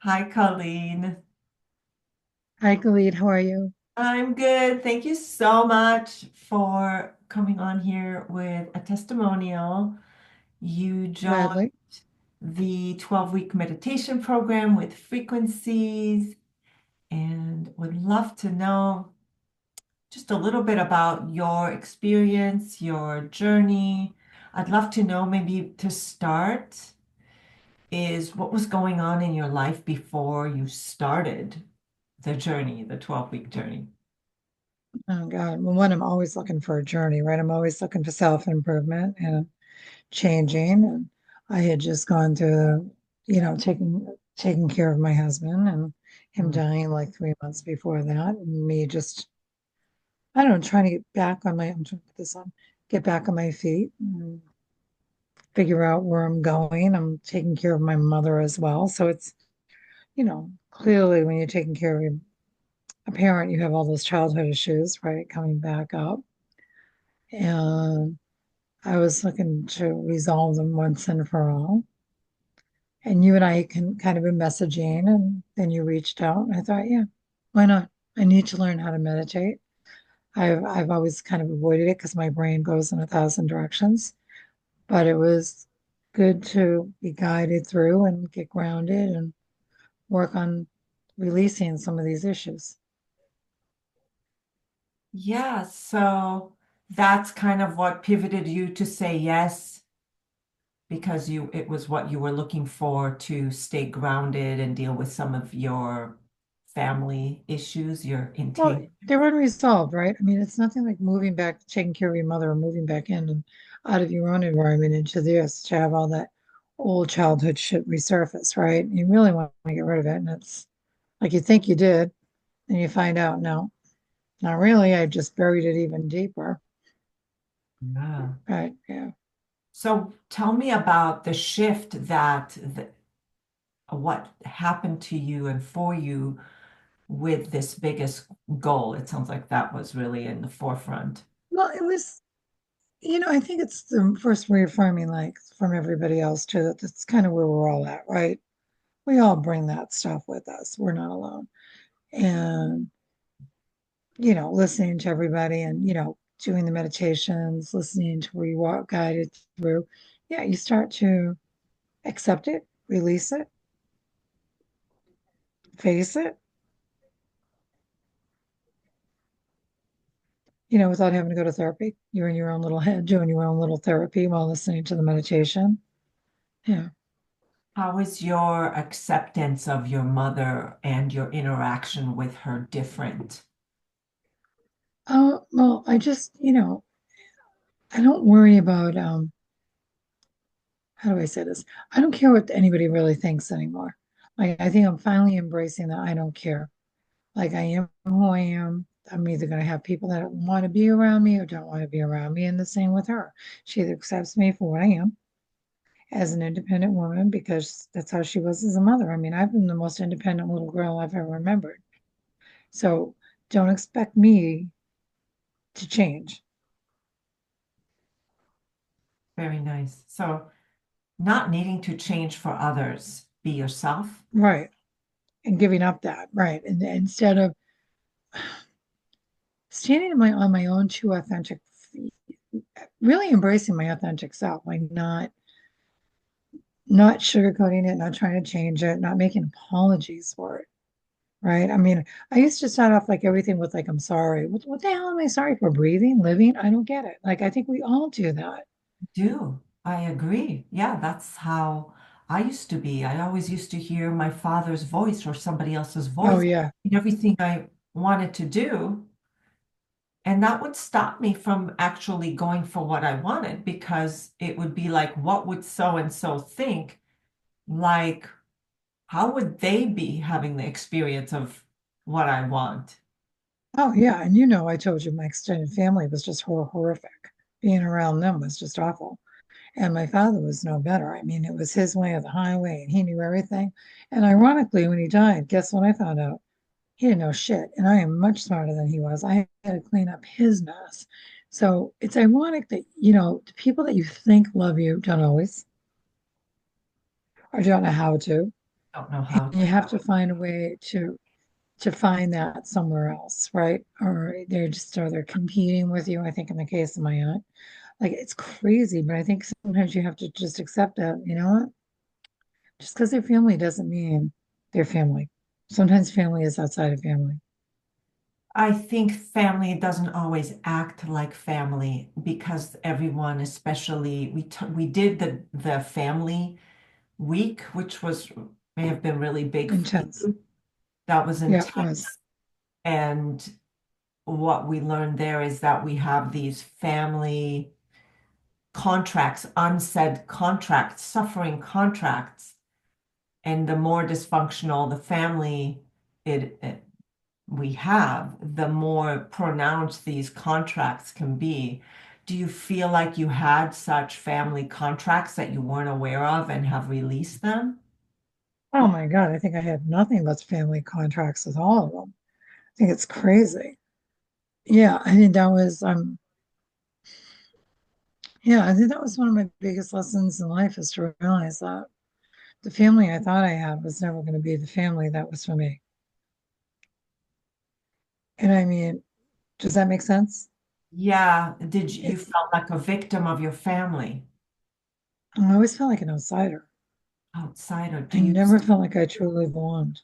Hi, Colleen. Hi, Khalid. How are you? I'm good. Thank you so much for coming on here with a testimonial. You joined Gladly. the 12-week meditation program with frequencies and would love to know just a little bit about your experience, your journey. I'd love to know maybe to start is what was going on in your life before you started the journey, the 12-week journey. Oh, God. Well, one, I'm always looking for a journey, right? I'm always looking for self-improvement and changing. And I had just gone through, taking care of my husband and him Mm. dying like 3 months before that. And me just, I don't know, trying to get back on I'm trying to put this on, get back on my feet and figure out where I'm going. I'm taking care of my mother as well. So it's, clearly when you're taking care of a parent, you have all those childhood issues, right, coming back up. And I was looking to resolve them once and for all. And you and I can kind of been messaging, and then you reached out. And I thought, yeah, why not? I need to learn how to meditate. I've always kind of avoided it because my brain goes in a thousand directions. But it was good to be guided through and get grounded and work on releasing some of these issues. Yeah, so that's kind of what pivoted you to say yes, because it was what you were looking for to stay grounded and deal with some of your family issues, your Well, intake. they're unresolved, right? I mean, it's nothing like moving back, taking care of your mother, or moving back in and out of your own environment into this to have all that old childhood shit resurface, right? You really want to get rid of it. And it's like you think you did, and you find out, no, not really. I just buried it even deeper. Yeah. Right. Yeah. So tell me about the shift what happened to you and for you with this biggest goal. It sounds like that was really in the forefront. Well, it was, I think it's the first reaffirming, like from everybody else too, that that's kind of where we're all at, right? We all bring that stuff with us. We're not alone. And listening to everybody and, doing the meditations, listening to where you walk guided through. Yeah, you start to accept it, release it, face it, without having to go to therapy. You're in your own little head doing your own little therapy while listening to the meditation. Yeah. How is your acceptance of your mother and your interaction with her different? Oh, well, I just, I don't worry about how do I say this? I don't care what anybody really thinks anymore. Like I think I'm finally embracing that I don't care. Like I am who I am. I'm either going to have people that want to be around me or don't want to be around me. And the same with her. She either accepts me for what I am as an independent woman because that's how she was as a mother. I mean, I've been the most independent little girl I've ever remembered. So don't expect me to change. Very nice. So, not needing to change for others, be yourself. Right. And giving up that. Right. And instead of standing on my own true authentic, really embracing my authentic self, like not sugarcoating it, not trying to change it, not making apologies for it. Right. I mean, I used to start off like everything with like, I'm sorry. What the hell am I sorry for? Breathing, living? I don't get it. Like, I think we all do that. Do. I agree. Yeah, that's how I used to be. I always used to hear my father's voice or somebody else's Oh, voice yeah. in everything I wanted to do. And that would stop me from actually going for what I wanted because it would be like, what would so and so think? Like, how would they be having the experience of what I want? Oh, yeah. And I told you my extended family was just horrific. Being around them was just awful. And my father was no better. I mean, it was his way or the highway, and he knew everything. And ironically, when he died, guess what I found out? He didn't know shit. And I am much smarter than he was. I had to clean up his mess. So it's ironic that, the people that you think love you don't always, or don't know how to. Don't know how And you to. have to find a way to find that somewhere else, right? Or they're competing with you. I think in the case of my aunt, like it's crazy, but I think sometimes you have to just accept that, you know what? Just because they're family doesn't mean they're family. Sometimes family is outside of family. I think family doesn't always act like family because everyone, especially we did the family week, which was may have been really big for Intense. you. That was Yeah, it was. intense. And what we learned there is that we have these family contracts, unsaid contracts, suffering contracts. And the more dysfunctional the family it we have, the more pronounced these contracts can be. Do you feel like you had such family contracts that you weren't aware of and have released them? Oh my God, I think I had nothing but family contracts with all of them. I think it's crazy. Yeah, I think that was yeah, I think that was one of my biggest lessons in life is to realize that the family I thought I had was never going to be the family that was for me. And I mean, does that make sense? Yeah, did you It's felt like a victim of your family I always felt like an outsider. outsider? I never felt like I truly belonged.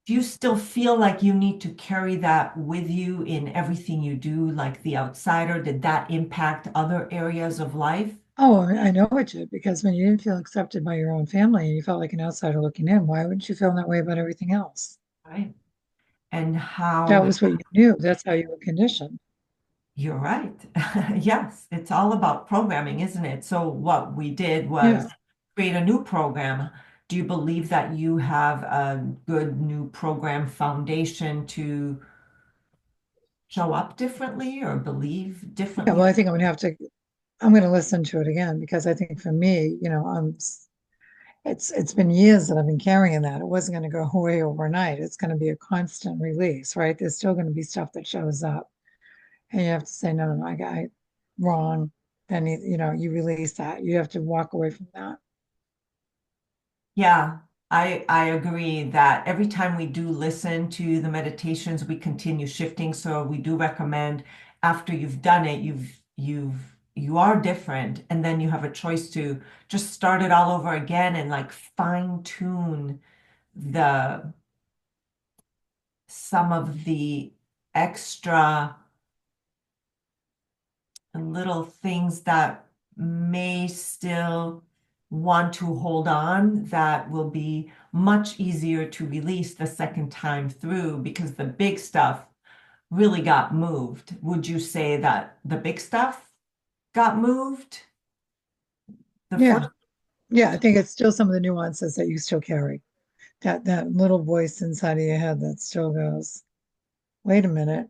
Do you still feel like you need to carry that with you in everything you do, like the outsider? Did that impact other areas of life? Oh, I know it did because when you didn't feel accepted by your own family and you felt like an outsider looking in, why wouldn't you feel that way about everything else? Right. And how That was what you knew. That's how you were conditioned. you're right. Yes, it's all about programming, isn't it? So what we did was Yeah. create a new program. Do you believe that you have a good new program foundation to show up differently or believe Yeah. Well, differently? I think I'm going to listen to it again because I think for me, it's been years that I've been carrying that. It wasn't going to go away overnight. It's going to be a constant release, right? There's still going to be stuff that shows up, and you have to say, no, no, no, I got it wrong. Then you release that. You have to walk away from that. Yeah, I agree that every time we do listen to the meditations, we continue shifting. So we do recommend after you've done it, you are different, and then you have a choice to just start it all over again and like fine tune the some of the extra little things that may still want to hold on that will be much easier to release the second time through because the big stuff really got moved. Would you say that the big stuff got moved the Yeah. first? Yeah. I think it's still some of the nuances that you still carry. That little voice inside of your head that still goes, wait a minute.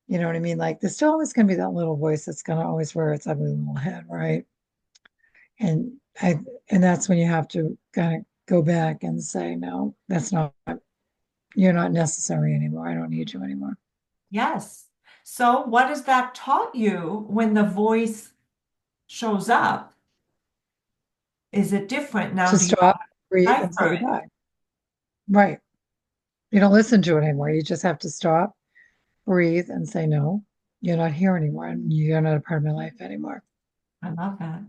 You know what I mean? Like there's still always going to be that little voice that's going to always rear its ugly little head, right? And I and that's when you have to kind of go back and say, no, that's not, you're not necessary anymore. I don't need you anymore. Yes. So what has that taught you when the voice shows up? Is it different now? To Do you stop, breathe, and say decipher it? goodbye. Right. You don't listen to it anymore. You just have to stop, breathe, and say, no, you're not here anymore. And you're not a part of my life anymore. I love that.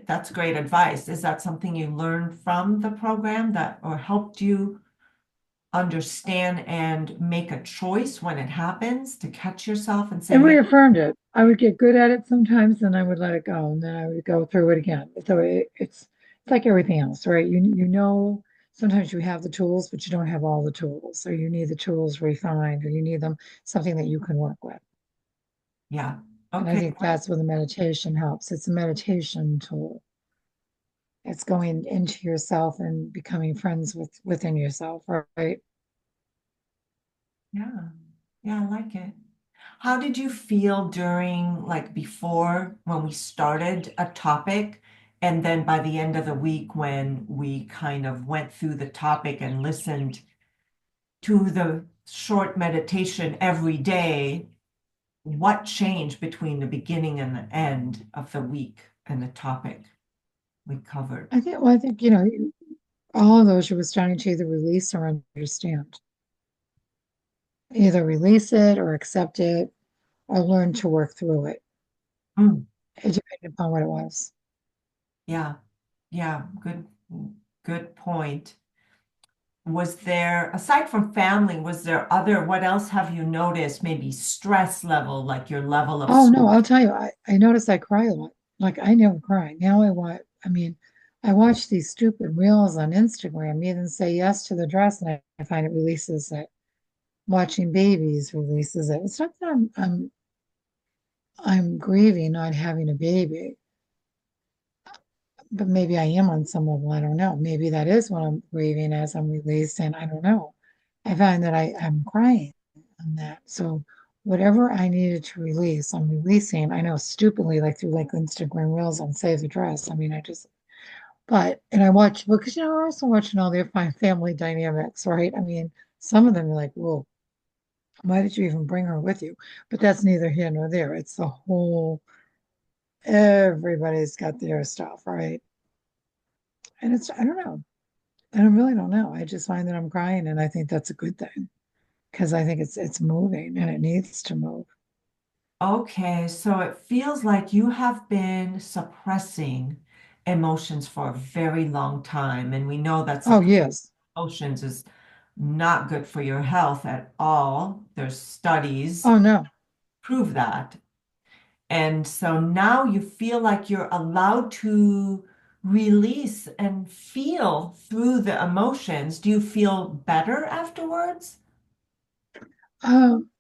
That's great advice. Is that something you learned from the program that or helped you understand and make a choice when it happens to catch yourself and say, It hey, reaffirmed it. I would get good at it sometimes, and I would let it go, and then I would go through it again. So it's like everything else, right? You know, sometimes you have the tools, but you don't have all the tools, or you need the tools refined, or you need them something that you can work with. yeah, And I okay, think that's where the meditation helps. It's a meditation tool. It's going into yourself and becoming friends within yourself, right? yeah, yeah, I like it. How did you feel during, like, before when we started a topic, and then by the end of the week when we kind of went through the topic and listened to the short meditation every day? What changed between the beginning and the end of the week and the topic we covered? I think, well, I think, all of those you were starting to either release or understand. Either release it or accept it or learn to work through it. Mm, It depended upon what it was. yeah, yeah, good point. Was there, aside from family, was there other, what else have you noticed? Maybe stress level, like your level of Oh no, I'll tell you, I notice I cry a lot. Like I never cry. Now I mean, I watch these stupid reels on Instagram, even say yes to the dress, and I find it releases it. Watching babies releases it. It's not that I'm grieving not having a baby, but maybe I am on some level. I don't know. Maybe that is what I'm grieving as I'm releasing. I don't know. I find that I'm crying on that. So whatever I needed to release, I'm releasing. I know stupidly, like through like Instagram Reels on Save the Dress. I mean, and I watch because we're also watching all their fine family dynamics, right? I mean, some of them are like, whoa, why did you even bring her with you? But that's neither here nor there. It's the whole, everybody's got their stuff, right? And I don't know. I really don't know. I just find that I'm crying, and I think that's a good thing because I think it's moving and it needs to move. Okay, so it feels like you have been suppressing emotions for a very long time, and we know that Oh, suppressing yes. emotions is not good for your health at all. There's studies Oh, no. prove that. And so now you feel like you're allowed to release and feel through the emotions. Do you feel better afterwards? Um,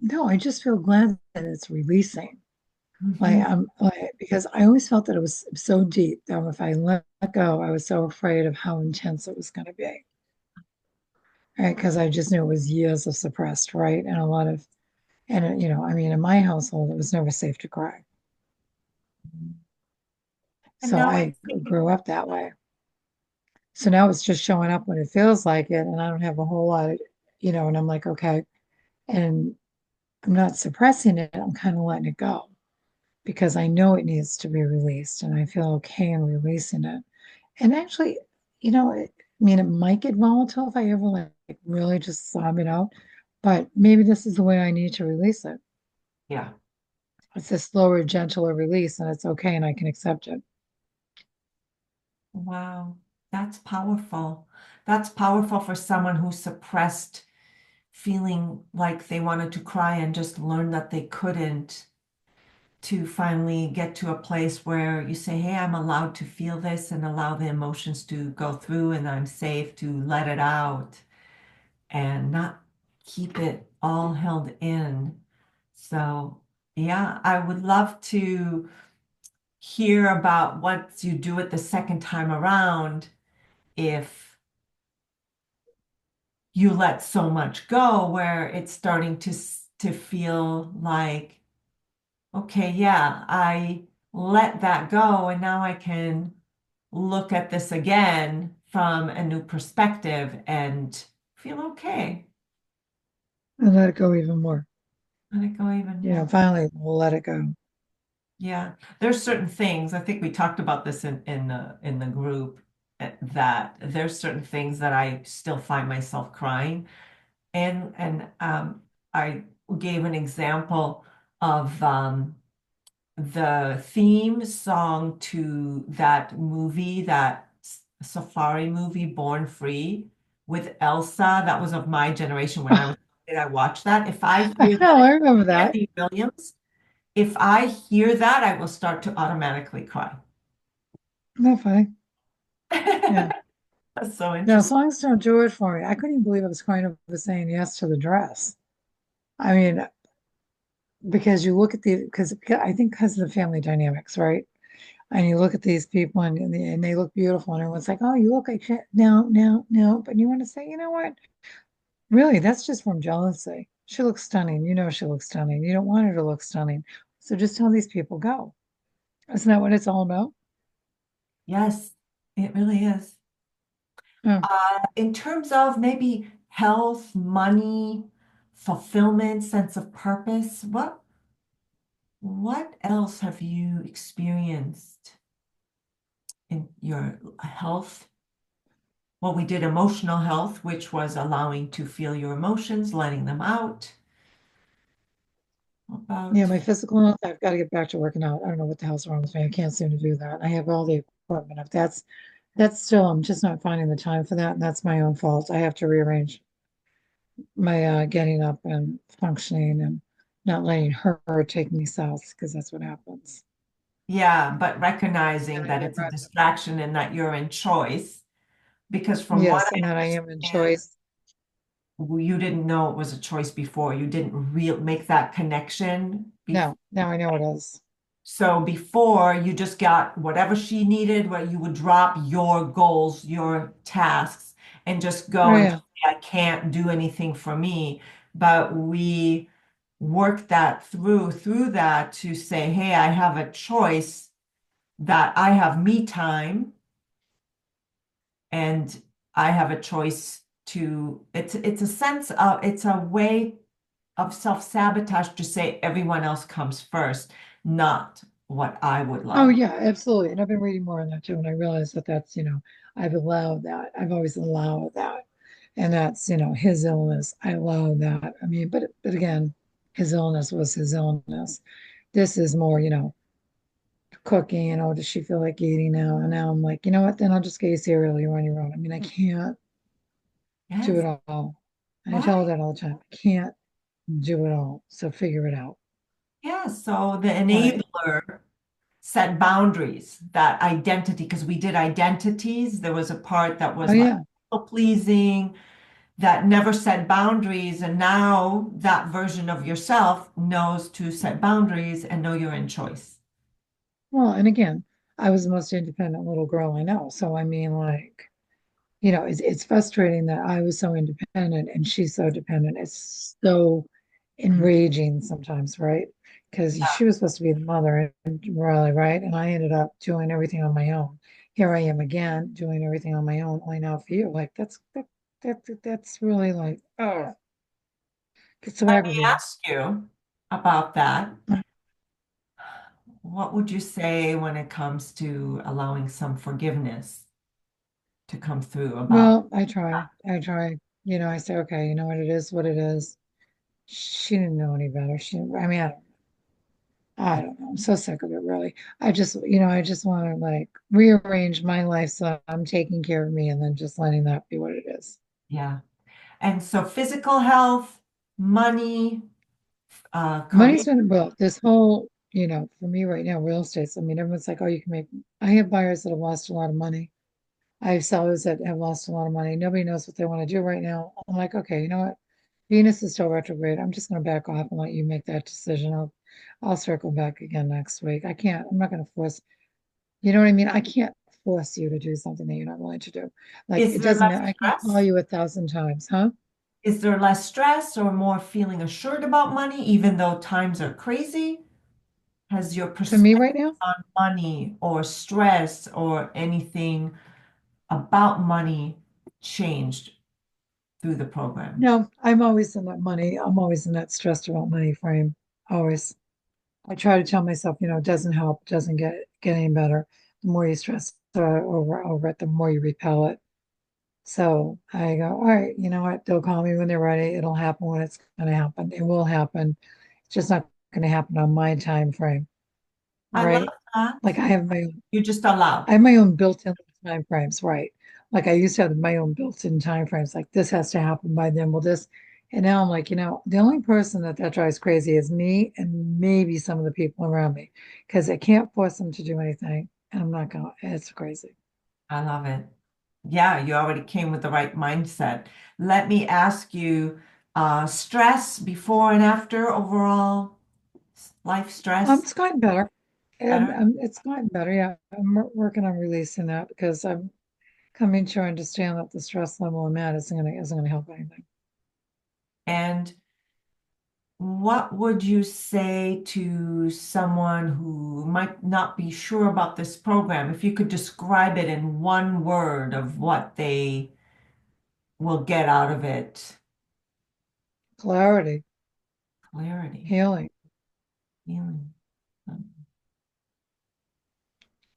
no, I just feel glad that it's releasing. Like Mhm. I'm like because I always felt that it was so deep that if I let go, I was so afraid of how intense it was going to be. Right? Because I just knew it was years of suppressed, right? And a lot of I mean, in my household, it was never safe to cry. And So now I I think, grew up that way. So now it's just showing up when it feels like it, and I don't have a whole lot of, and I'm like, okay. And I'm not suppressing it, I'm kind of letting it go because I know it needs to be released and I feel okay in releasing it. And actually, I mean, it might get volatile if I ever like really just sob it out, but maybe this is the way I need to release it. yeah, It's a slower, gentler release, and it's okay, and I can accept it. wow, that's powerful. That's powerful for someone who suppressed feeling like they wanted to cry and just learned that they couldn't, to finally get to a place where you say, hey, I'm allowed to feel this and allow the emotions to go through, and I'm safe to let it out and not keep it all held in. So, yeah, I would love to hear about what you do it the second time around if you let so much go where it's starting to feel like, okay, yeah, I let that go and now I can look at this again from a new perspective and feel okay. And let it go even more. Let it go even more. Finally, we'll let it go. Yeah, there's certain things. I think we talked about this in the group that there's certain things that I still find myself crying, and I gave an example of the theme song to that movie, that safari movie, Born Free, with Elsa. That was of my generation when I was a kid. I watched that. If I I hear know, that, I remember that. Andy Williams. If I hear that, I will start to automatically cry. Isn't that funny? Yeah. That's so Now, interesting. songs don't do it for me. I couldn't even believe I was crying over saying yes to the dress. I mean, because you look at because I think because of the family dynamics, right? And you look at these people and they look beautiful, and everyone's like, "Oh, you look like shit." No, no, no. But you want to say, you know what? Really, that's just from jealousy. She looks stunning. You know she looks stunning. You don't want her to look stunning. So just tell these people go. Isn't that what it's all about? Yes, it really is. Yeah. In terms of maybe health, money, fulfillment, sense of purpose, what else have you experienced in your health? well, we did emotional health, which was allowing to feel your emotions, letting them out. What Yeah, about, my physical health, I've got to get back to working out. I don't know what the hell's wrong with me. I can't seem to do that. I have all the equipment. If that's still, I'm just not finding the time for that, and that's my own fault. I have to rearrange my getting up and functioning and not letting her take me south because that's what happens. yeah, but And recognizing I that get it's a wrecked. distraction and that you're in choice, because from what Yes, and that I am in I understand, choice. you didn't know it was a choice before. You didn't real make that connection before. No, now I know it is. So before you just got whatever she needed, where you would drop your goals, your tasks, and just Oh go and yeah. just say, I can't do anything for me. But we worked that through that to say, hey, I have a choice that I have me time and I have a choice to it's a sense of it's a way of self-sabotage to say everyone else comes first, not what I would Oh like. yeah, absolutely. And I've been reading more on that too, and I realize that that's, I've allowed that. I've always allowed that. And that's, his illness. I allow that. I mean, but again, his illness was his illness. This is more, cooking, does she feel like eating now? And now I'm like, you know what? Then I'll just get you cereal. You're on your own. I mean, I can't do Yes, it all. I tell her right. that all the time. I can't do it all. So figure it out. Yeah, so the Right. enabler set boundaries, that identity, because we did identities. There was a part that Oh was like yeah. people pleasing, that never set boundaries. And now that version of yourself knows to set boundaries and know you're in choice. Well, and again, I was the most independent little girl I know. So I mean, like, it's frustrating that I was so independent and she's so dependent. It's so Mm. enraging sometimes, right? Because she was supposed to be the mother and really, right? And I ended up doing everything on my own. Here I am again doing everything on my own, only now for you. Like that's really like, oh, it's so Let me aggravating. ask you about that. What would you say when it comes to allowing some forgiveness to come through about Well, I try. I try. I say, okay, you know what it is. She didn't know any better. I mean, I don't know. I'm so sick of it, really. I just want to like rearrange my life so I'm taking care of me and then just letting that be what it is. yeah. And so physical health, money, career. Money's been, well, this whole, for me right now, real estate. I mean, everyone's like, oh, you can make, I have buyers that have lost a lot of money. I have sellers that have lost a lot of money. Nobody knows what they want to do right now. I'm like, okay, you know what? Venus is still retrograde. I'm just going to back off and let you make that decision. I'll circle back again next week. I'm not going to force. You know what I mean? I can't force you to do something that you're not willing to do. Like Is it there doesn't less matter. I can call stress? you 1,000 times, huh? Is there less stress or more feeling assured about money, even though times are crazy? Has your For me perspective right now? on money or stress or anything about money changed through the program? No, I'm always in that money. I'm always in that stressed about money frame. Always. I try to tell myself, it doesn't help, doesn't get any better. The more you stress over it, the more you repel it. So I go, all right, you know what? They'll call me when they're ready. It'll happen when it's going to happen. It will happen. It's just not going to happen on my time frame, I love right? that. Like You just allow. I have my own built-in time frames, right? Like I used to have my own built-in time frames. Like this has to happen by then. Well, this, and now I'm like, the only person that drives crazy is me and maybe some of the people around me, because I can't force them to do anything, and I'm not going. It's crazy. I love it. Yeah, you already came with the right mindset. Let me ask you, stress before and after overall life stress It's gotten better. better? It's gotten better. Yeah, I'm working on releasing that because I'm coming to understand that the stress level I'm at isn't gonna help anything. And what would you say to someone who might not be sure about this program? If you could describe it in one word of what they will get out of it. Clarity, Clarity, healing. healing.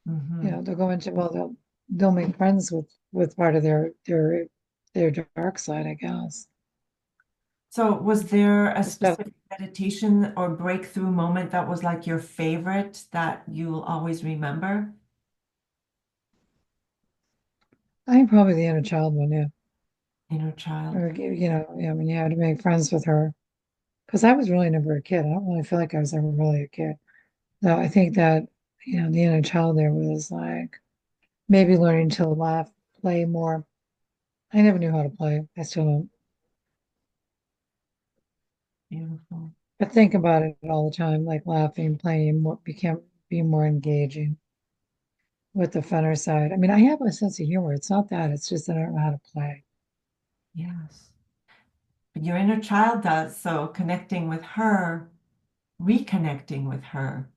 Mm-hmm. They'll go into, well, they'll make friends with with part of their dark side, I guess. So was there a Just have, specific meditation or breakthrough moment that was like your favorite that you'll always remember? I think probably the inner child one, yeah. Inner child. Or, you know, yeah, when you had to make friends with her. Because I was really never a kid. I don't really feel like I was ever really a kid. No, I think that, you know, the inner child there was like maybe learning to laugh, play more. I never knew how to play. I still don't. Beautiful. But think about it all the time, like laughing, playing more, became be more engaging with the funner side. I mean, I have a sense of humor. It's not that. It's just that I don't know how to play. Yes. But your inner child does. So connecting with her, reconnecting with her,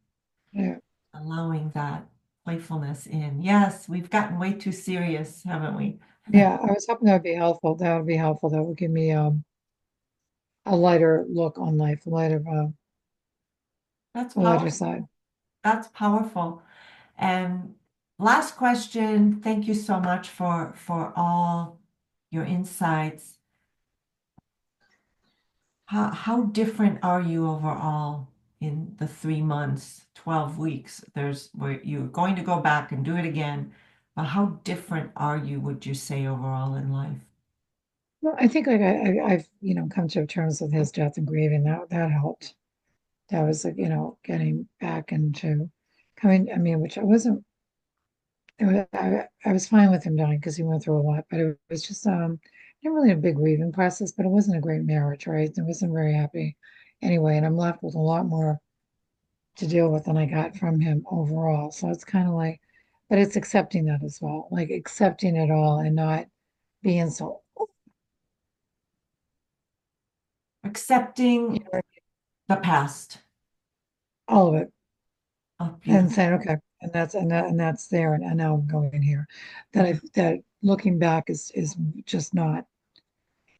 Yeah. allowing that playfulness in. Yes, we've gotten way too serious, haven't we? Yeah, I was hoping that would be helpful. That would be helpful. That would give me a lighter look on life, That's a lighter powerful. side. That's powerful. And last question, thank you so much for all your insights. How different are you overall in the 3 months, 12 weeks? There's where you're going to go back and do it again. But how different are you, would you say, overall in life? Well, I think like I've you know come to terms with his death and grieving. That helped. That was like you know getting back into coming. I mean, which I wasn't. I was fine with him dying because he went through a lot, but it was just not really a big grieving process. But it wasn't a great marriage, right? I wasn't very happy anyway, and I'm left with a lot more to deal with than I got from him overall. So it's kind of like, but it's accepting that as well, like accepting it all and not being so, you Accepting know, the past. all of it, Oh, and beautiful. saying, okay, and that's there, and now I'm going here. That looking back is just not.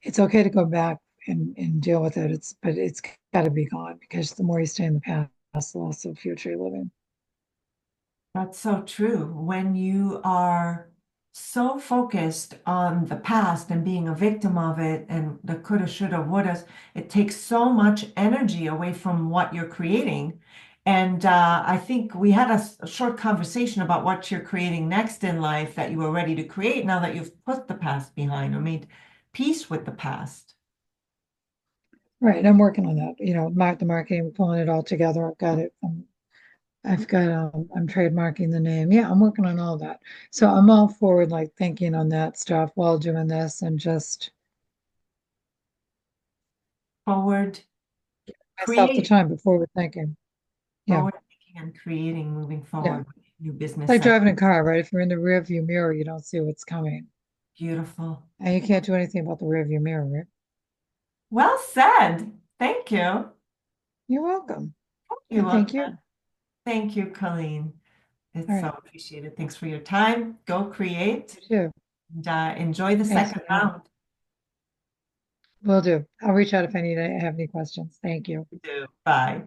It's okay to go back and deal with it. But it's got to be gone because the more you stay in the past, the less of future you're living. That's so true. When you are so focused on the past and being a victim of it and the coulda, shoulda, wouldas, it takes so much energy away from what you're creating. And I think we had a short conversation about what you're creating next in life that you were ready to create now that you've put the past behind or made peace with the past. Right, I'm working on that. You know, the marketing, pulling it all together. I've got it. I'm trademarking the name. Yeah, I'm working on all that. So I'm all forward, like thinking on that stuff while doing this and just Forward, myself the create, time before we're thinking. Yeah. forward thinking and creating, moving Yeah. forward, new business. Like driving a car, right? If you're in the rear view mirror, you don't see what's coming. Beautiful. And you can't do anything about the rear view mirror, right? Well said. Thank you. You're welcome. You And love thank you. that. Thank you, Colleen. All It's so right. appreciated. Thanks for your time. Go create You too. and enjoy the Thanks for second the help. round. Will do. I'll reach out if I have any questions. Thank you. You do. Bye.